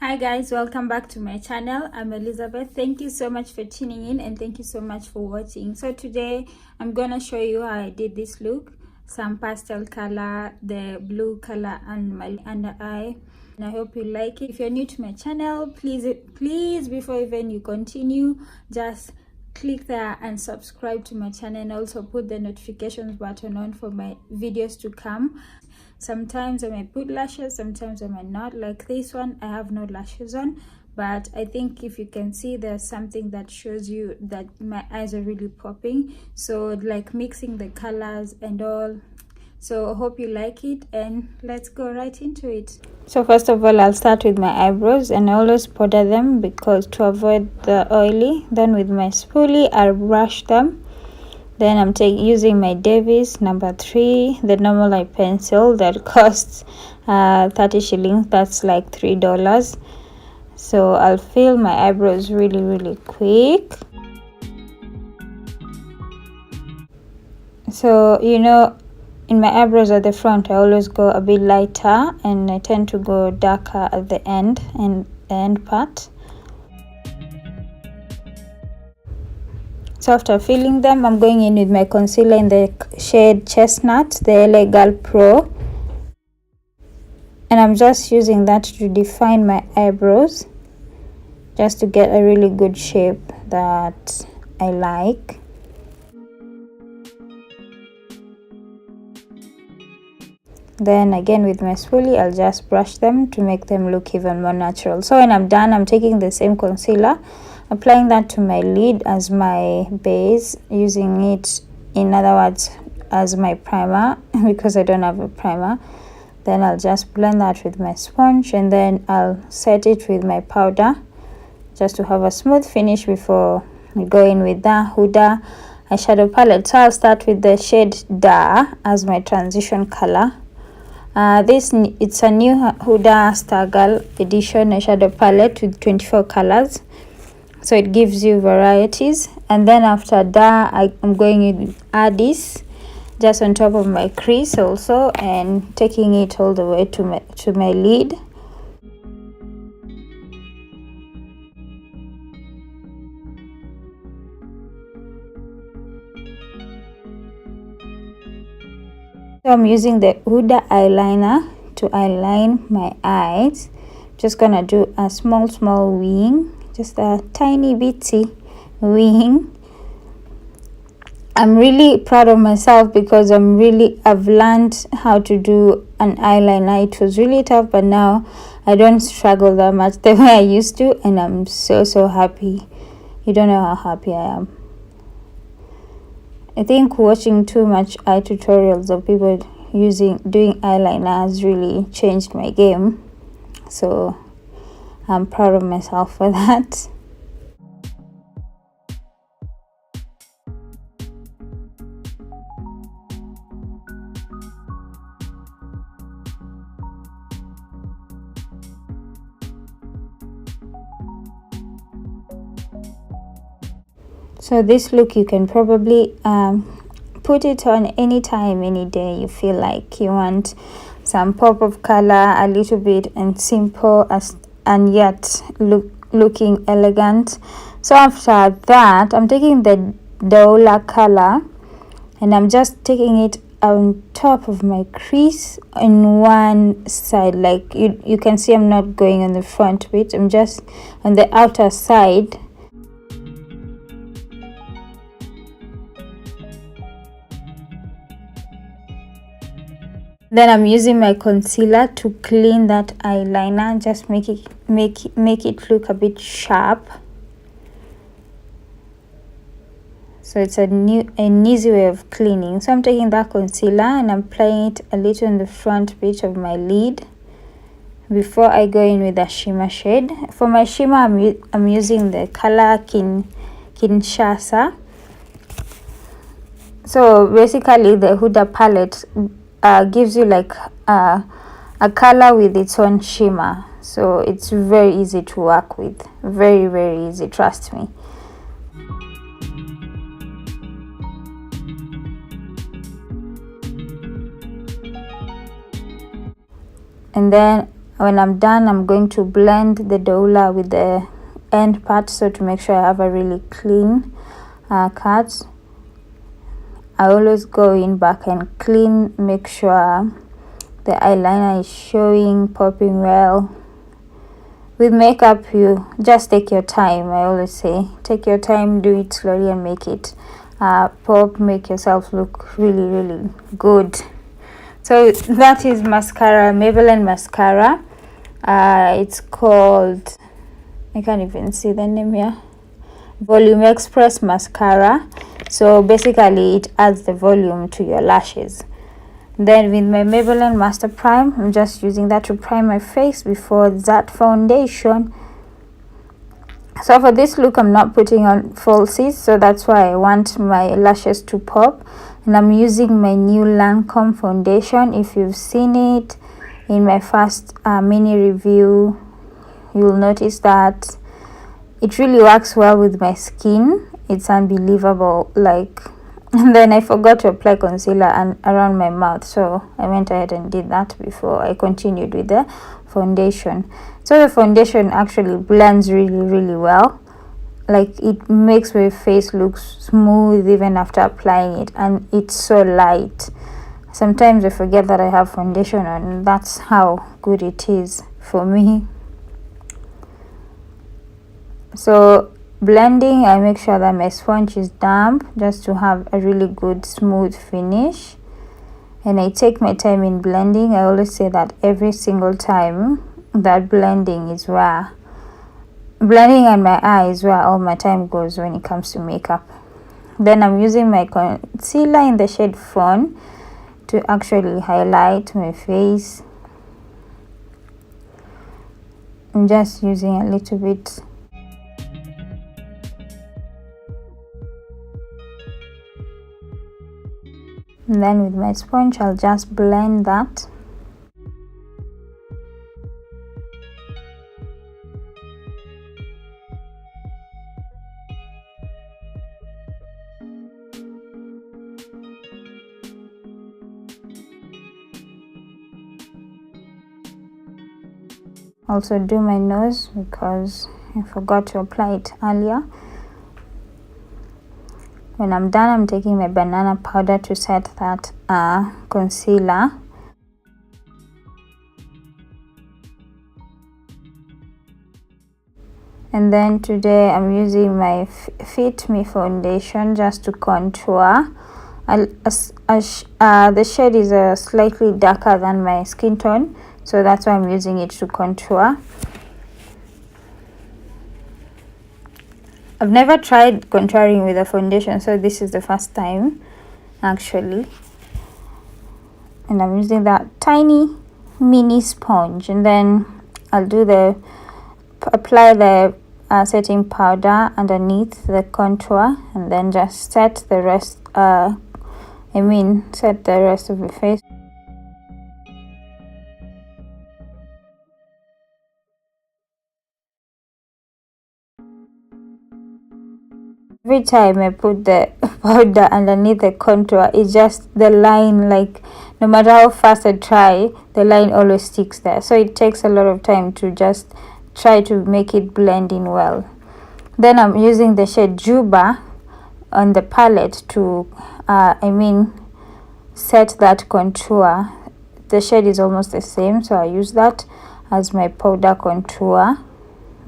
Hi guys, welcome back to my channel. I'm Elizabeth. Thank you so much for tuning in and thank you so much for watching. So today I'm gonna show you how I did this look. Some pastel color, the blue color on my under eye, and I hope you like it. If you're new to my channel, please before even you continue, just click there and subscribe to my channel, and also put the notifications button on for my videos to come. Sometimes I might put lashes, sometimes I might not. Like this one, I have no lashes on, but I think if you can see, there's something that shows you that my eyes are really popping. So like mixing the colors and all. So I hope you like it, and let's go right into it. So first of all, I'll start with my eyebrows, and I always powder them because to avoid the oily. Then with my spoolie, I'll brush them. Then I'm using my Davis number 3, the normal eye pencil that costs 30 shillings. That's like $3. So I'll fill my eyebrows really quick. So you know, in my eyebrows at the front, I always go a bit lighter, and I tend to go darker at the end and the end part. So after filling them, I'm going in with my concealer in the shade Chestnut, the LA Girl Pro, and I'm just using that to define my eyebrows, just to get a really good shape that I like. Then again with my spoolie, I'll just brush them to make them look even more natural. So when I'm done, I'm taking the same concealer, applying that to my lid as my base, using it, in other words, as my primer because I don't have a primer. Then I'll just blend that with my sponge, and then I'll set it with my powder just to have a smooth finish before we go in with the Huddah eyeshadow palette. So I'll start with the shade Da as my transition color. It's a new Huddah Stargirl edition eyeshadow palette with 24 colors, so it gives you varieties. And then after that, I'm going to add this just on top of my crease also, and taking it all the way to my lid. So I'm using the Huddah eyeliner to align my eyes. Just gonna do a small wing, just a tiny bitty wing. I'm really proud of myself because I've learned how to do an eyeliner. It was really tough, but now I don't struggle that much the way I used to, and I'm so happy. You don't know how happy I am. I think watching too much eye tutorials of people doing eyeliner has really changed my game. So I'm proud of myself for that. So this look, you can probably put it on anytime, any day you feel like you want some pop of color, a little bit, and simple and yet looking elegant. So after that, I'm taking the Idole color, and I'm just taking it on top of my crease on one side. Like you can see, I'm not going on the front bit, I'm just on the outer side. Then I'm using my concealer to clean that eyeliner, just make it look a bit sharp. So it's an easy way of cleaning. So I'm taking that concealer and I'm applying it a little in the front bit of my lid before I go in with a shimmer shade. For my shimmer, I'm using the color Kinshasa. So basically the Huddah palette gives you like a color with its own shimmer, so it's very easy to work with, very easy, trust me. And then When I'm done, I'm going to blend the doula with the end part, so to make sure I have a really clean cut. I always go in back and clean, make sure the eyeliner is showing, popping well. With makeup, you just take your time. I always say take your time, do it slowly, and make it pop, make yourself look really good. So that is mascara, Maybelline mascara. It's called, I can't even see the name here, Volume Express mascara. So basically it adds the volume to your lashes. Then with my Maybelline Master Prime, I'm just using that to prime my face before that foundation. So for this look, I'm not putting on falsies, so that's why I want my lashes to pop. And I'm using my new Lancome foundation. If you've seen it in my first mini review, you'll notice that it really works well with my skin. It's unbelievable. And then I forgot to apply concealer and around my mouth, so I went ahead and did that before I continued with the foundation. So the foundation actually blends really well. It makes my face look smooth even after applying it, and it's so light. Sometimes I forget that I have foundation on, and that's how good it is for me. So blending, I make sure that my sponge is damp just to have a really good smooth finish, and I take my time in blending. I always say that every single time, that blending is where blending on my eye is where all my time goes when it comes to makeup. Then I'm using my concealer in the shade Fawn to actually highlight my face. I'm just using a little bit. And then with my sponge, I'll just blend that. Also do my nose because I forgot to apply it earlier. When I'm done, I'm taking my banana powder to set that concealer. And then today I'm using my Fit Me foundation just to contour. The shade is slightly darker than my skin tone, so that's why I'm using it to contour. I've never tried contouring with a foundation, so this is the first time actually. And I'm using that tiny mini sponge, and then I'll apply the setting powder underneath the contour, and then just set the rest set the rest of the face. Every time I put the powder underneath the contour, it's just the line, no matter how fast I try, the line always sticks there. So it takes a lot of time to just try to make it blend in well. Then I'm using the shade Juba on the palette to set that contour. The shade is almost the same, so I use that as my powder contour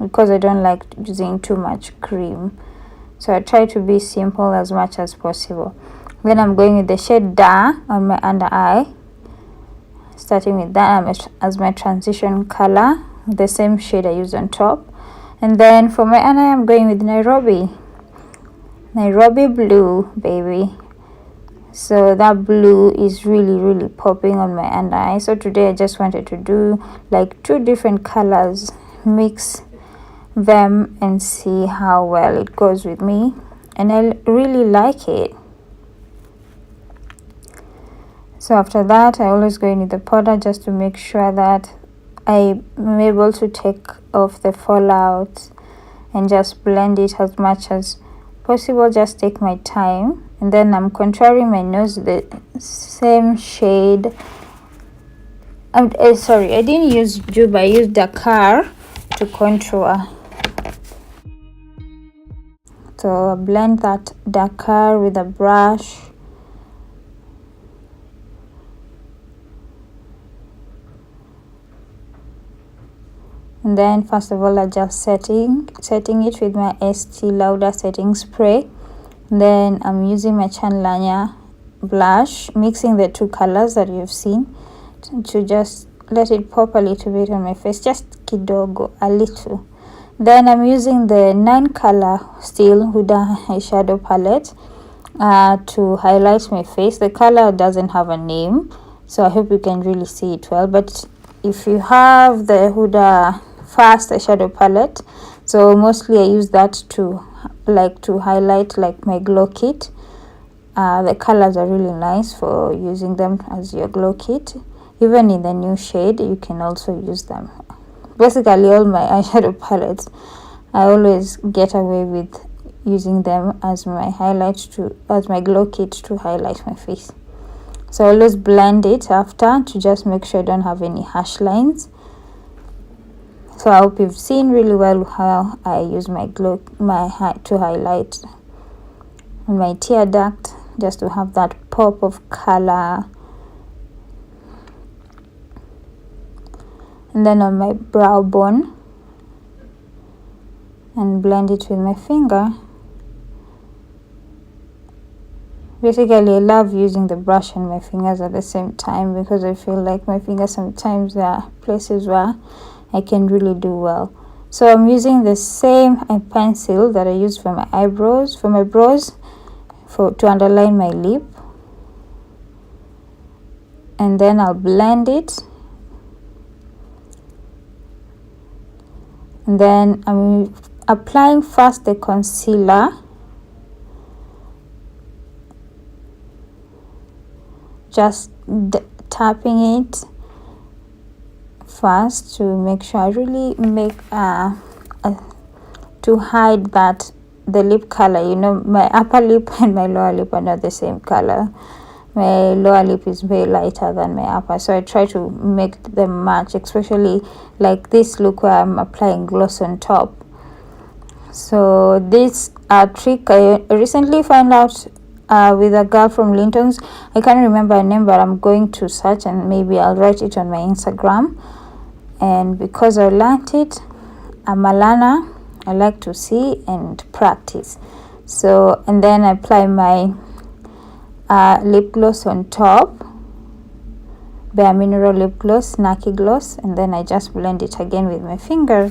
because I don't like using too much cream. So I try to be simple as much as possible. Then I'm going with the shade Da on my under eye, starting with that as my transition color, the same shade I used on top. And then for my under eye, I'm going with Nairobi blue, baby. So that blue is really popping on my under eye. So today I just wanted to do 2 different colors, mix them and see how well it goes with me, and I really like it. So after that, I always go in with the powder just to make sure that I'm able to take off the fallout and just blend it as much as possible. Just take my time. And then I'm contouring my nose the same shade Sorry, I didn't use Juba, I used Dakar to contour. So blend that Dakar with a brush. And then first of all, I just setting it with my Estee Lauder setting spray. Then I'm using my Chan Lanya blush, mixing the two colors that you've seen to just let it pop a little bit on my face, just kidogo, a little. Then I'm using the 9 color still Huddah eyeshadow palette to highlight my face. The color doesn't have a name, so I hope you can really see it well. But if you have the Huddah fast eyeshadow palette, so mostly I use that to highlight like my glow kit. The colors are really nice for using them as your glow kit. Even in the new shade, you can also use them. Basically, all my eyeshadow palettes, I always get away with using them as my glow kit to highlight my face. So I always blend it after to just make sure I don't have any harsh lines. So I hope you've seen really well how I use to highlight my tear duct, just to have that pop of color. And then on my brow bone, and blend it with my finger. Basically, I love using the brush and my fingers at the same time, because I feel like my fingers sometimes are places where I can really do well. So I'm using the same pencil that I use for my eyebrows, for my brows, to underline my lip. And then I'll blend it. And then I'm applying first the concealer. Just tapping it first to make sure I really make to hide that the lip color. You know, my upper lip and my lower lip are not the same color. My lower lip is way lighter than my upper, so I try to make them match, especially like this look where I'm applying gloss on top. So this trick I recently found out with a girl from Linton's. I can't remember her name, but I'm going to search and maybe I'll write it on my Instagram. And because I learned it, I'm a learner. I like to see and practice. So, and then I apply my lip gloss on top, Bare Mineral lip gloss, snarky gloss, and then I just blend it again with my finger.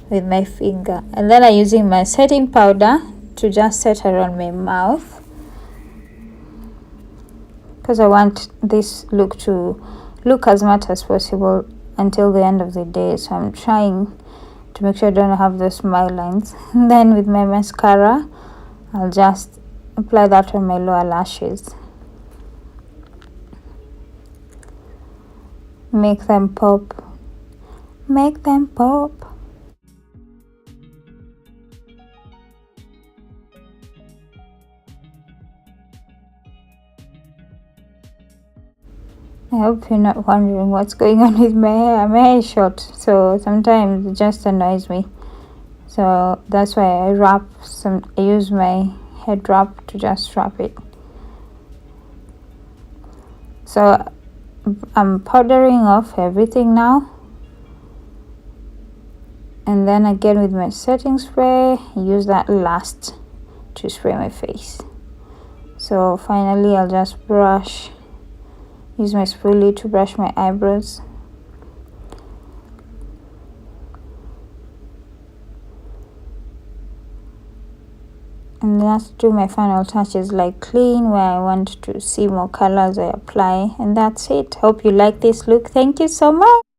And then I'm using my setting powder to just set around my mouth, because I want this look to look as much as possible until the end of the day. So I'm trying to make sure I don't have those smile lines. And then with my mascara, I'll just apply that on my lower lashes. Make them pop. Make them pop. I hope you're not wondering what's going on with my hair. My hair is short, so sometimes it just annoys me. So that's why I use my head wrap to just wrap it. So I'm powdering off everything now. And then again with my setting spray, use that last to spray my face. So finally I'll just use my spoolie to brush my eyebrows. And just do my final touches like clean, where I want to see more colors I apply, and that's it. Hope you like this look. Thank you so much.